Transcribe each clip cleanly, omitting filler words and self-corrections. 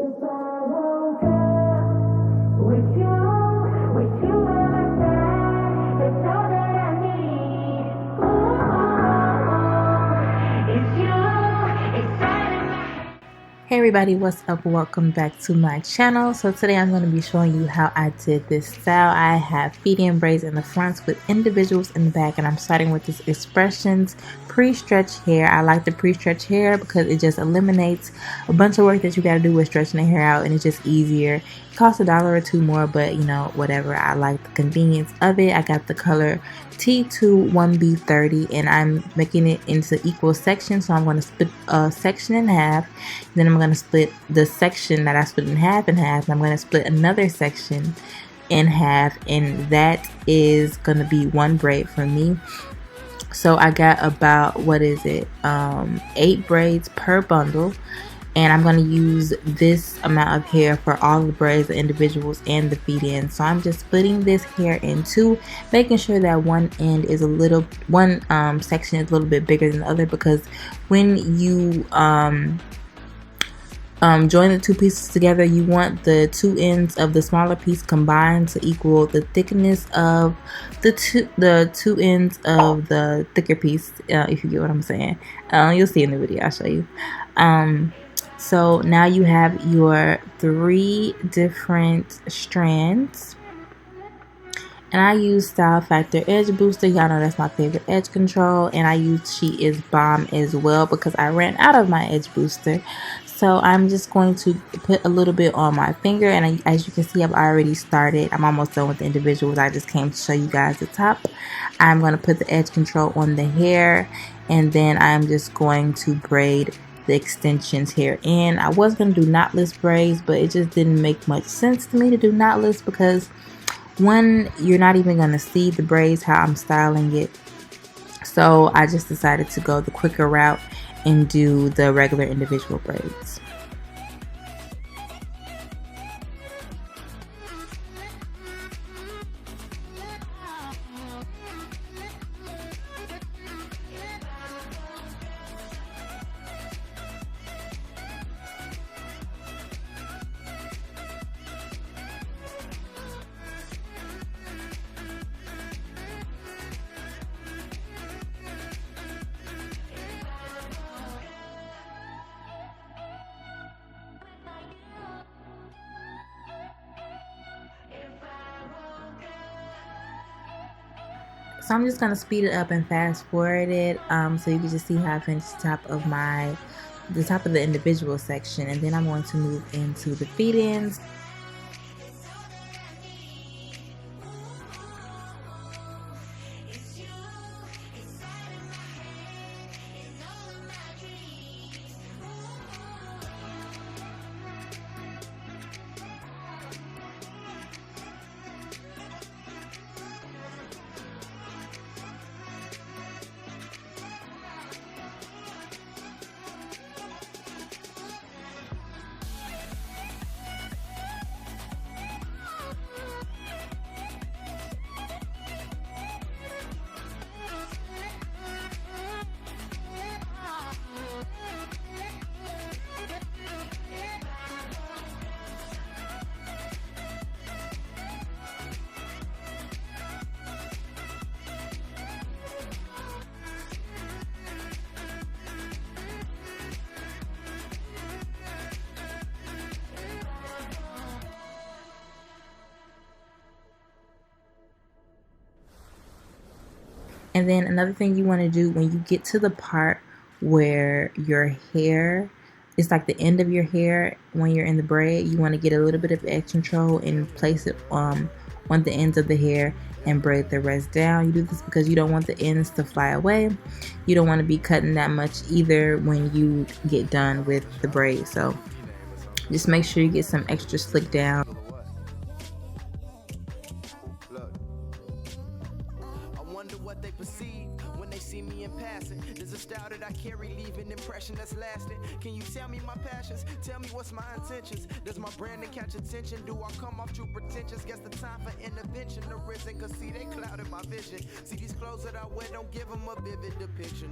Hey everybody, what's up? Welcome back to my channel. So today I'm going to be showing you how I did this style. I have feed-in braids in the fronts with individuals in the back, and I'm starting with this Xpressions pre-stretch hair. I like the pre-stretch hair because it just eliminates a bunch of work that you got to do with stretching the hair out, and it's just easier. It costs $1 or $2 more, but you know, whatever. I like the convenience of it. I got the color T2 1B30, and I'm making it into equal sections. So I'm going to split a section in half, then I'm going to split the section that I split in half, and I'm going to split another section in half, and that is going to be one braid for me. So I got about, what is it, 8 braids per bundle, and I'm going to use this amount of hair for all the braids, the individuals, and the feed-in. So I'm just splitting this hair in two, making sure that one end is a little, one section is a little bit bigger than the other, because when you join the two pieces together, you want the two ends of the smaller piece combined to equal the thickness of the two ends of the thicker piece, if you get what I'm saying. You'll see in the video, I'll show you. So now you have your 3 different strands, and I use Style Factor Edge Booster. Y'all know that's my favorite edge control, and I use She Is Bomb as well because I ran out of my edge booster. So I'm just going to put a little bit on my finger, and as you can see, I've already started. I'm almost done with the individuals. I just came to show you guys the top. I'm going to put the edge control on the hair, and then I'm just going to braid the extensions here in. I was going to do knotless braids, but it just didn't make much sense to me to do knotless because, one, you're not even going to see the braids how I'm styling it. So I just decided to go the quicker route and do the regular individual braids. So I'm just going to speed it up and fast forward it so you can just see how I finished the top of the individual section, and then I'm going to move into the feed-ins. And then another thing you want to do when you get to the part where your hair is like the end of your hair when you're in the braid, you want to get a little bit of edge control and place it on the ends of the hair and braid the rest down. You do this because you don't want the ends to fly away. You don't want to be cutting that much either when you get done with the braid. So just make sure you get some extra slick down. There's a style that I carry, leave an impression that's lasting. Can you tell me my passions? Tell me what's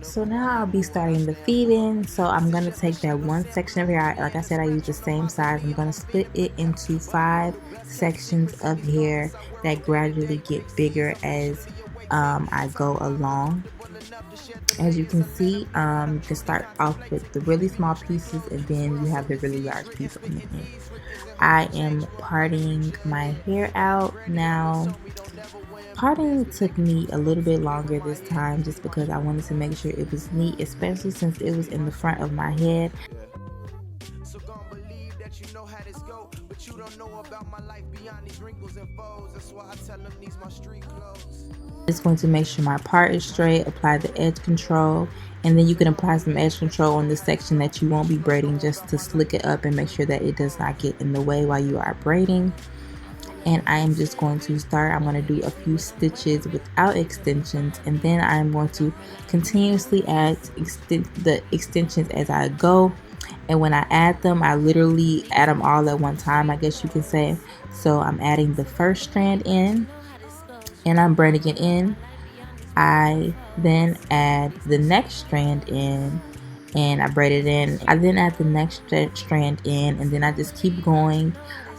So now I'll be starting the feed in. So I'm going to take that one section of hair. Like I said, I use the same size. I'm going to split it into 5 sections of hair that gradually get bigger as I go along. As you can see, you can start off with the really small pieces and then you have the really large piece on the end. I am parting my hair out now. Parting took me a little bit longer this time just because I wanted to make sure it was neat, especially since it was in the front of my head. Just going to make sure my part is straight, apply the edge control, and then you can apply some edge control on the section that you won't be braiding just to slick it up and make sure that it does not get in the way while you are braiding. And I am just going to start. I'm going to do a few stitches without extensions, and then I'm going to continuously add the extensions as I go. And when I add them, I literally add them all at one time, I guess you can say. So I'm adding the first strand in and I'm braiding it in. I then add the next strand in and I braid it in. I then add the next strand in, and then I just keep going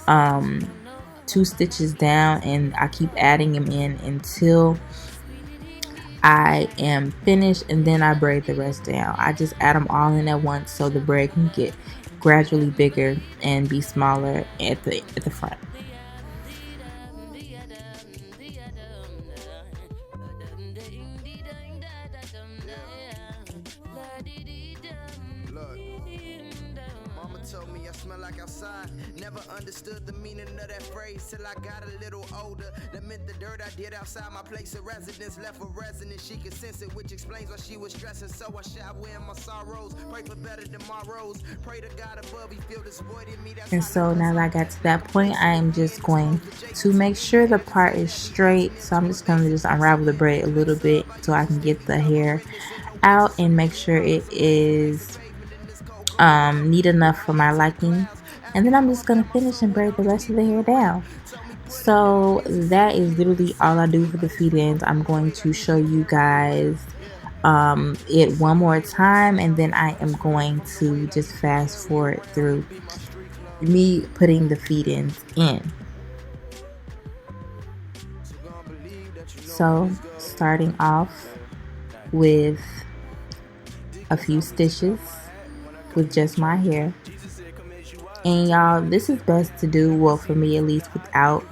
2 stitches down, and I keep adding them in until I am finished, and then I braid the rest down. I just add them all in at once so the braid can get gradually bigger and be smaller at the front. Told me I smell like outside. Never understood the meaning of that phrase till I got a little older. That meant the dirt I did outside my place of residence left a resonance. She could sense it, which explains why she was stressing. So I shower in my sorrows, pray for better tomorrows. Pray to God above, he feel this void in me. And so now that I got to that point, I am just going to make sure the part is straight. So I'm just going to just unravel the braid a little bit so I can get the hair out and make sure it is neat enough for my liking, and then I'm just gonna finish and braid the rest of the hair down. So that is literally all I do for the feed-ins. I'm going to show you guys it one more time, and then I am going to just fast forward through me putting the feed-ins in. So starting off with a few stitches with just my hair, and y'all, this is best to do, well for me at least, without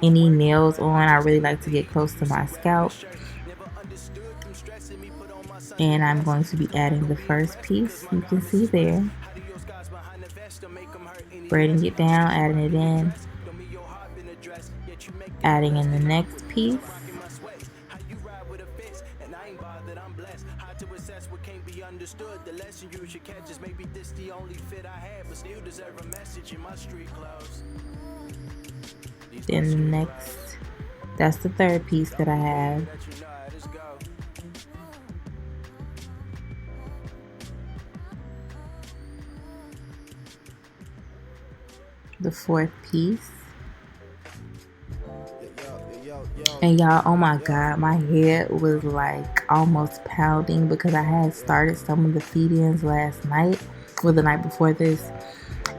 any nails on. I really like to get close to my scalp, and I'm going to be adding the first piece. You can see there, braiding it down, adding it in, adding in the next piece, understood the lesson you should catch is maybe this the only fit I have, but still deserve a message in my street clothes. Then the next, that's the third piece that I have. The fourth piece. And y'all, oh my god, my head was like almost pounding because I had started some of the feed-ins last night, or the night before this,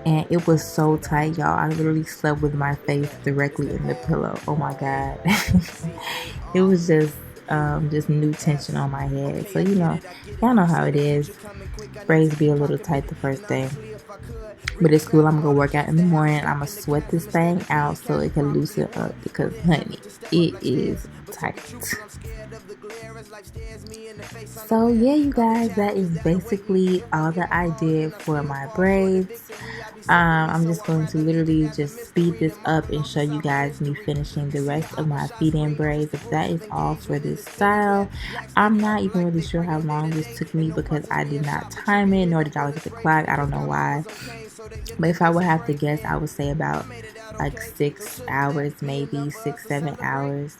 and it was so tight, y'all. I literally slept with my face directly in the pillow. Oh my god. It was just new tension on my head. So, you know, y'all know how it is. Braids be a little tight the first day, but it's cool. I'm gonna work out in the morning. I'm gonna sweat this thing out so it can loosen up, because honey, it is tight. So yeah, you guys, that is basically all that I did for my braids. I'm just going to literally just speed this up and show you guys me finishing the rest of my feed-in braids. If that is all for this style, I'm not even really sure how long this took me because I did not time it, nor did I look at the clock. I don't know why, but if I would have to guess, I would say about like 6 hours, maybe 6-7 hours.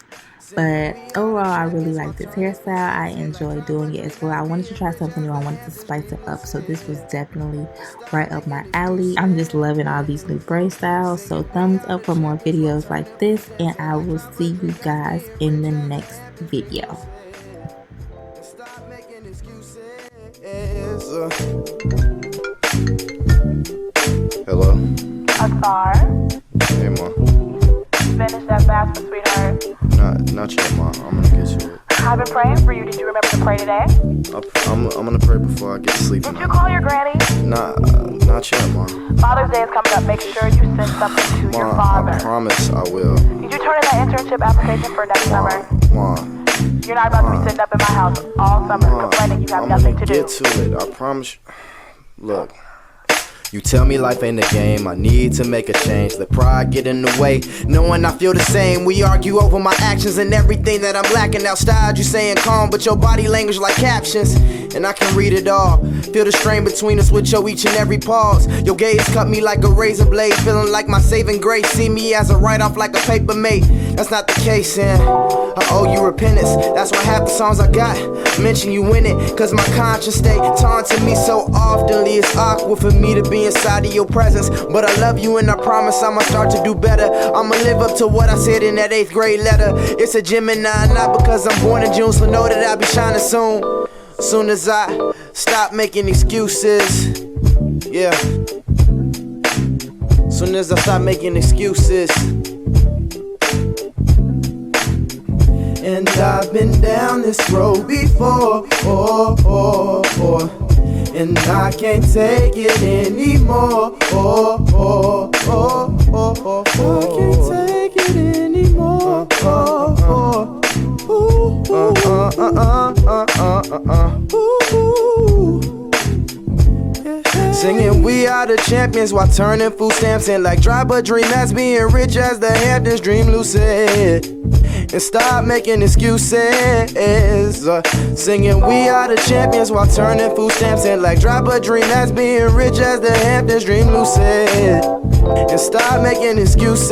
But overall, I really like this hairstyle. I enjoy doing it as well. I wanted to try something new. I wanted to spice it up. So this was definitely right up my alley. I'm just loving all these new braid styles. So thumbs up for more videos like this. And I will see you guys in the next video. Hello? Asar, Hey, Ma. finish that fast, sweetheart. Not yet, Ma. I'm gonna get to it. I've been praying for you. Did you remember to pray today? I'm gonna pray before I get to sleep Did you tonight. call your granny? Not yet, Ma. Father's Day is coming up. Make sure you send something to your Ma, father. I promise I will. Did you turn in that internship application for next summer? Ma, You're not about to be sitting up in my house all summer complaining you have I'm nothing gonna to do. get to it. I promise. Look. You tell me life ain't a game, I need to make a change. Let pride get in the way, knowing I feel the same. We argue over my actions and everything that I'm lacking. Outside you saying calm, but your body language like captions. And I can read it all, feel the strain between us with your each and every pause. Your gaze cut me like a razor blade, feeling like my saving grace. See me as a write-off like a paper mate. That's not the case, and I owe you repentance. That's why half the songs I got mention you in it, cause my conscience stay taunting me so oftenly. It's awkward for me to be inside of your presence, but I love you and I promise I'ma start to do better. I'ma live up to what I said in that 8th grade letter. It's a Gemini, not because I'm born in June, so know that I'll be shining soon. Soon as I stop making excuses, yeah. Soon as I stop making excuses. And I've been down this road before, and I can't take it anymore, I can't take it anymore, Singing we are the champions while turning food stamps in like dry but dream as being rich as the Hamptons dream lucid. And stop making excuses. Singing we are the champions while turning food stamps in like drop a dream as being rich as the Hamptons dream lucid. And stop making excuses.